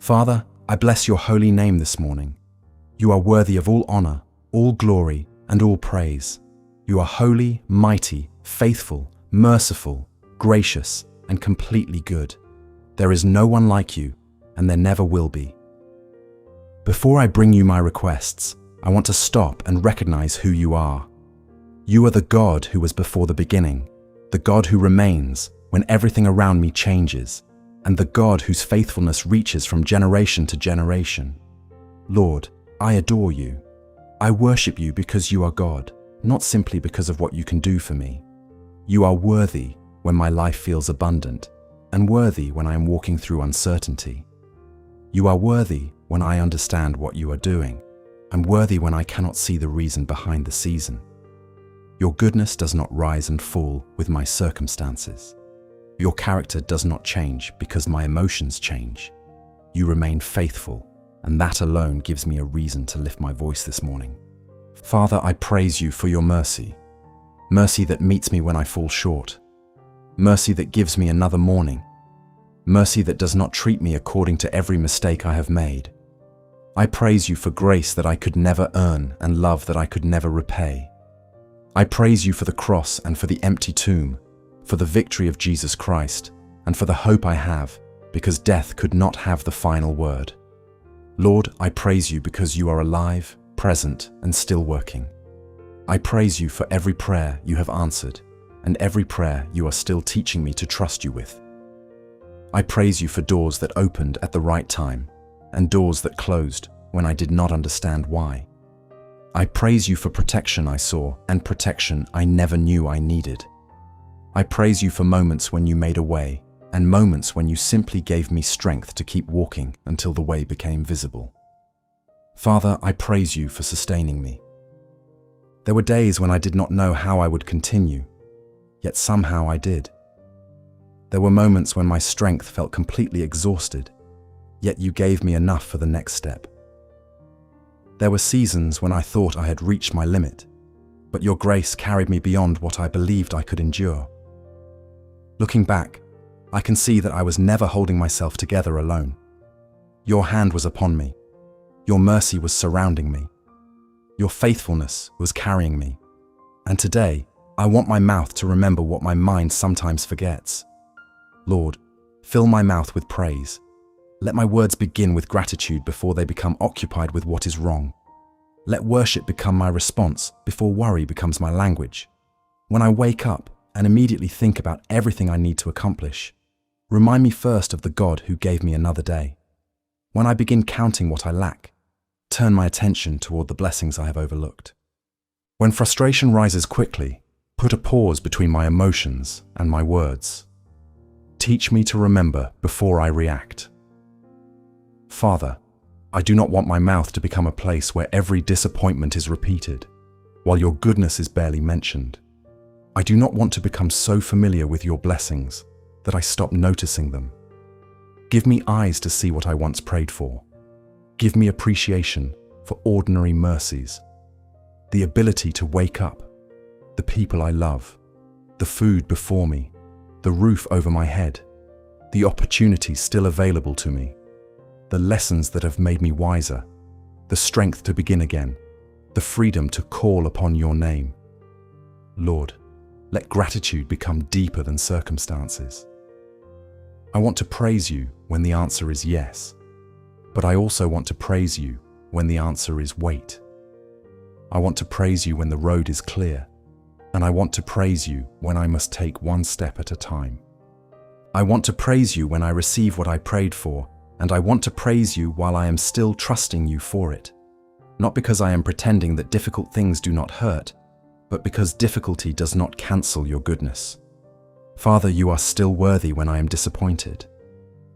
Father, I bless your holy name this morning. You are worthy of all honor, all glory, and all praise. You are holy, mighty, faithful, merciful, gracious, and completely good. There is no one like you, and there never will be. Before I bring you my requests, I want to stop and recognize who you are. You are the God who was before the beginning, the God who remains when everything around me changes, and the God whose faithfulness reaches from generation to generation. Lord, I adore you. I worship you because you are God, not simply because of what you can do for me. You are worthy when my life feels abundant, and worthy when I am walking through uncertainty. You are worthy when I understand what you are doing, and worthy when I cannot see the reason behind the season. Your goodness does not rise and fall with my circumstances. Your character does not change because my emotions change. You remain faithful, and that alone gives me a reason to lift my voice this morning. Father, I praise you for your mercy. Mercy that meets me when I fall short. Mercy that gives me another morning. Mercy that does not treat me according to every mistake I have made. I praise you for grace that I could never earn and love that I could never repay. I praise you for the cross and for the empty tomb, for the victory of Jesus Christ, and for the hope I have, because death could not have the final word. Lord, I praise you because you are alive, present, and still working. I praise you for every prayer you have answered, and every prayer you are still teaching me to trust you with. I praise you for doors that opened at the right time, and doors that closed when I did not understand why. I praise you for protection I saw and protection I never knew I needed. I praise you for moments when you made a way and moments when you simply gave me strength to keep walking until the way became visible. Father, I praise you for sustaining me. There were days when I did not know how I would continue, yet somehow I did. There were moments when my strength felt completely exhausted, yet you gave me enough for the next step. There were seasons when I thought I had reached my limit, but your grace carried me beyond what I believed I could endure. Looking back, I can see that I was never holding myself together alone. Your hand was upon me. Your mercy was surrounding me. Your faithfulness was carrying me. And today, I want my mouth to remember what my mind sometimes forgets. Lord, fill my mouth with praise. Let my words begin with gratitude before they become occupied with what is wrong. Let worship become my response before worry becomes my language. When I wake up and immediately think about everything I need to accomplish, remind me first of the God who gave me another day. When I begin counting what I lack, turn my attention toward the blessings I have overlooked. When frustration rises quickly, put a pause between my emotions and my words. Teach me to remember before I react. Father, I do not want my mouth to become a place where every disappointment is repeated, while your goodness is barely mentioned. I do not want to become so familiar with your blessings that I stop noticing them. Give me eyes to see what I once prayed for. Give me appreciation for ordinary mercies, the ability to wake up, the people I love, the food before me, the roof over my head, the opportunities still available to me, the lessons that have made me wiser, the strength to begin again, the freedom to call upon your name. Lord, let gratitude become deeper than circumstances. I want to praise you when the answer is yes, but I also want to praise you when the answer is wait. I want to praise you when the road is clear, and I want to praise you when I must take one step at a time. I want to praise you when I receive what I prayed for, and I want to praise you while I am still trusting you for it. Not because I am pretending that difficult things do not hurt, but because difficulty does not cancel your goodness. Father, you are still worthy when I am disappointed.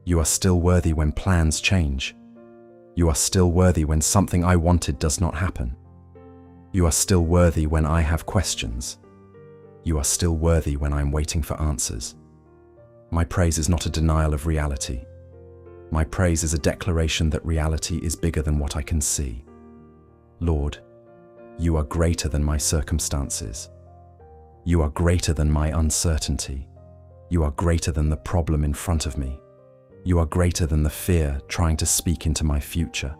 You are still worthy when plans change. You are still worthy when something I wanted does not happen. You are still worthy when I have questions. You are still worthy when I am waiting for answers. My praise is not a denial of reality. My praise is a declaration that reality is bigger than what I can see. Lord, you are greater than my circumstances. You are greater than my uncertainty. You are greater than the problem in front of me. You are greater than the fear trying to speak into my future.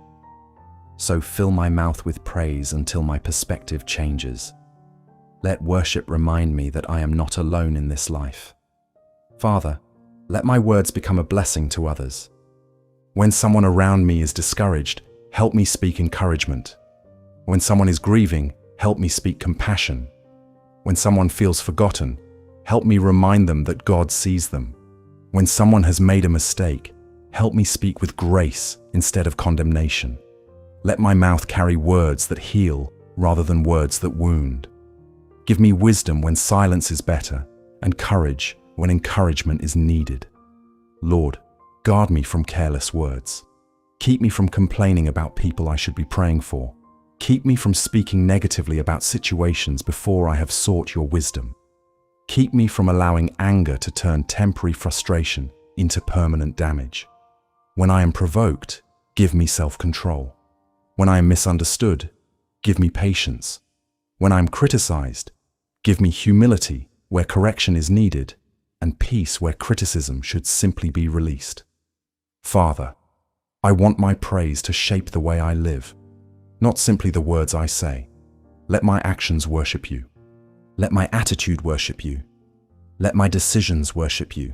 So fill my mouth with praise until my perspective changes. Let worship remind me that I am not alone in this life. Father, let my words become a blessing to others. When someone around me is discouraged, help me speak encouragement. When someone is grieving, help me speak compassion. When someone feels forgotten, help me remind them that God sees them. When someone has made a mistake, help me speak with grace instead of condemnation. Let my mouth carry words that heal rather than words that wound. Give me wisdom when silence is better, and courage when encouragement is needed. Lord, guard me from careless words. Keep me from complaining about people I should be praying for. Keep me from speaking negatively about situations before I have sought your wisdom. Keep me from allowing anger to turn temporary frustration into permanent damage. When I am provoked, give me self-control. When I am misunderstood, give me patience. When I am criticized, give me humility where correction is needed, and peace where criticism should simply be released. Father, I want my praise to shape the way I live, not simply the words I say. Let my actions worship you. Let my attitude worship you. Let my decisions worship you.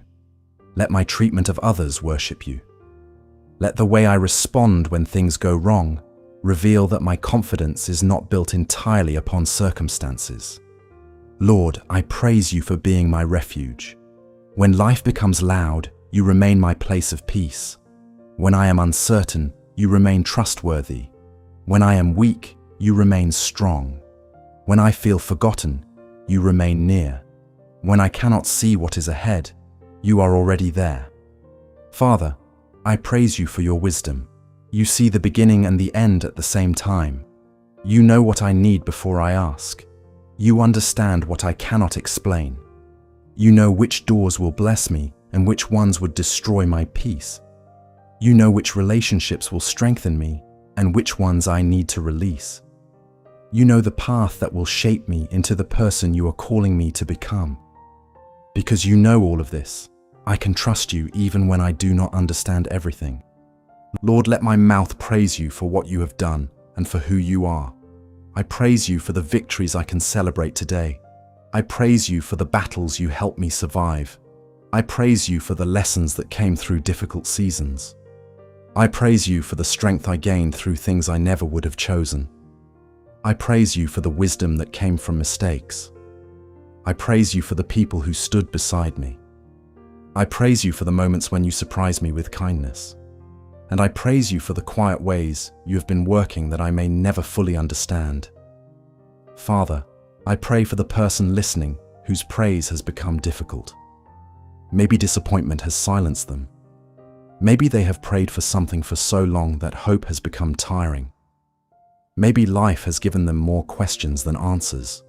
Let my treatment of others worship you. Let the way I respond when things go wrong reveal that my confidence is not built entirely upon circumstances. Lord, I praise you for being my refuge. When life becomes loud, you remain my place of peace. When I am uncertain, you remain trustworthy. When I am weak, you remain strong. When I feel forgotten, you remain near. When I cannot see what is ahead, you are already there. Father, I praise you for your wisdom. You see the beginning and the end at the same time. You know what I need before I ask. You understand what I cannot explain. You know which doors will bless me and which ones would destroy my peace. You know which relationships will strengthen me and which ones I need to release. You know the path that will shape me into the person you are calling me to become. Because you know all of this, I can trust you even when I do not understand everything. Lord, let my mouth praise you for what you have done and for who you are. I praise you for the victories I can celebrate today. I praise you for the battles you helped me survive. I praise you for the lessons that came through difficult seasons. I praise you for the strength I gained through things I never would have chosen. I praise you for the wisdom that came from mistakes. I praise you for the people who stood beside me. I praise you for the moments when you surprised me with kindness. And I praise you for the quiet ways you have been working that I may never fully understand. Father, I pray for the person listening whose praise has become difficult. Maybe disappointment has silenced them. Maybe they have prayed for something for so long that hope has become tiring. Maybe life has given them more questions than answers.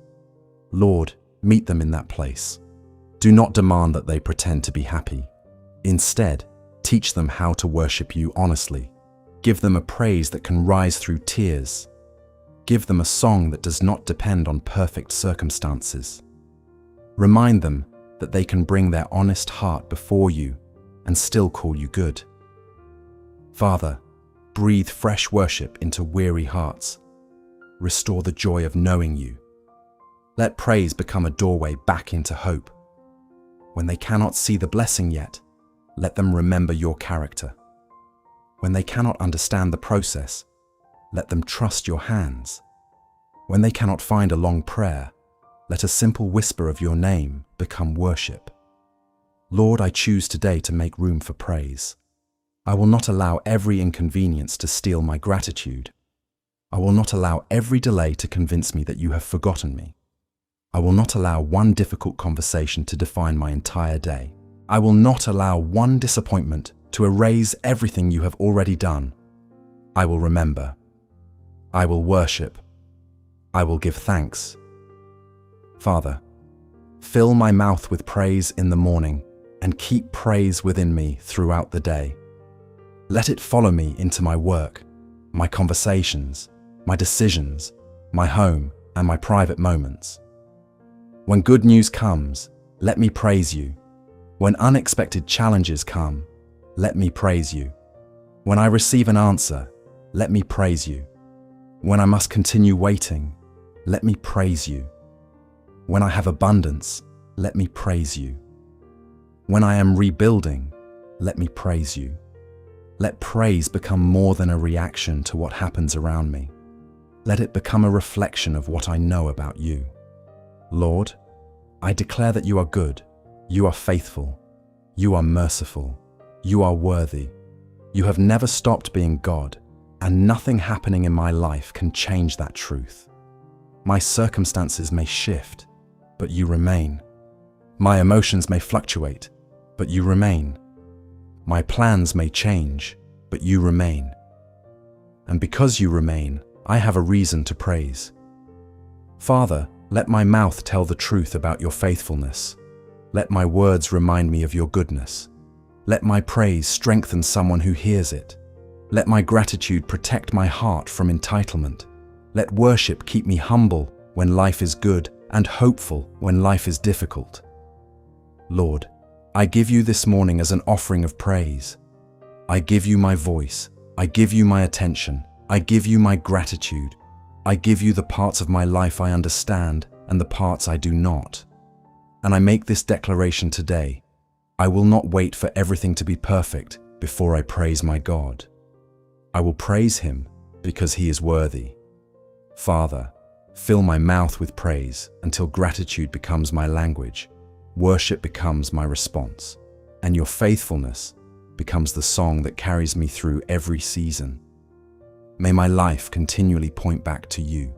Lord, meet them in that place. Do not demand that they pretend to be happy. Instead, teach them how to worship you honestly. Give them a praise that can rise through tears. Give them a song that does not depend on perfect circumstances. Remind them that they can bring their honest heart before you and still call you good. Father, breathe fresh worship into weary hearts. Restore the joy of knowing you. Let praise become a doorway back into hope. When they cannot see the blessing yet, let them remember your character. When they cannot understand the process, let them trust your hands. When they cannot find a long prayer, let a simple whisper of your name become worship. Lord, I choose today to make room for praise. I will not allow every inconvenience to steal my gratitude. I will not allow every delay to convince me that you have forgotten me. I will not allow one difficult conversation to define my entire day. I will not allow one disappointment to erase everything you have already done. I will remember. I will worship. I will give thanks. Father, fill my mouth with praise in the morning and keep praise within me throughout the day. Let it follow me into my work, my conversations, my decisions, my home, and my private moments. When good news comes, let me praise you. When unexpected challenges come, let me praise you. When I receive an answer, let me praise you. When I must continue waiting, let me praise you. When I have abundance, let me praise you. When I am rebuilding, let me praise you. Let praise become more than a reaction to what happens around me. Let it become a reflection of what I know about you. Lord, I declare that you are good, you are faithful, you are merciful, you are worthy. You have never stopped being God, and nothing happening in my life can change that truth. My circumstances may shift, but you remain. My emotions may fluctuate, but you remain. My plans may change, but you remain. And because you remain, I have a reason to praise. Father, let my mouth tell the truth about your faithfulness. Let my words remind me of your goodness. Let my praise strengthen someone who hears it. Let my gratitude protect my heart from entitlement. Let worship keep me humble when life is good and hopeful when life is difficult. Lord, I give you this morning as an offering of praise. I give you my voice. I give you my attention. I give you my gratitude. I give you the parts of my life I understand and the parts I do not. And I make this declaration today. I will not wait for everything to be perfect before I praise my God. I will praise him because he is worthy. Father, fill my mouth with praise until gratitude becomes my language, worship becomes my response, and your faithfulness becomes the song that carries me through every season. May my life continually point back to you.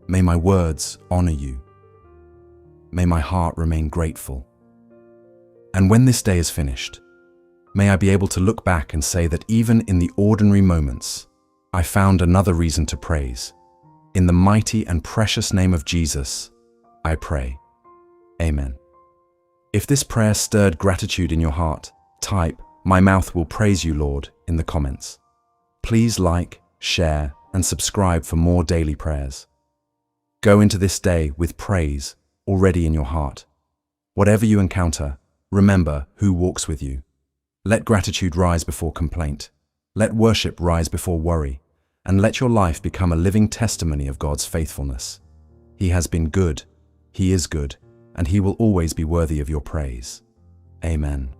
May my words honor you. May my heart remain grateful. And when this day is finished, may I be able to look back and say that even in the ordinary moments, I found another reason to praise. In the mighty and precious name of Jesus, I pray. Amen. If this prayer stirred gratitude in your heart, type, "My mouth will praise you, Lord," in the comments. Please like, share, and subscribe for more daily prayers. Go into this day with praise already in your heart. Whatever you encounter, remember who walks with you. Let gratitude rise before complaint. Let worship rise before worry. And let your life become a living testimony of God's faithfulness. He has been good, he is good, and he will always be worthy of your praise. Amen.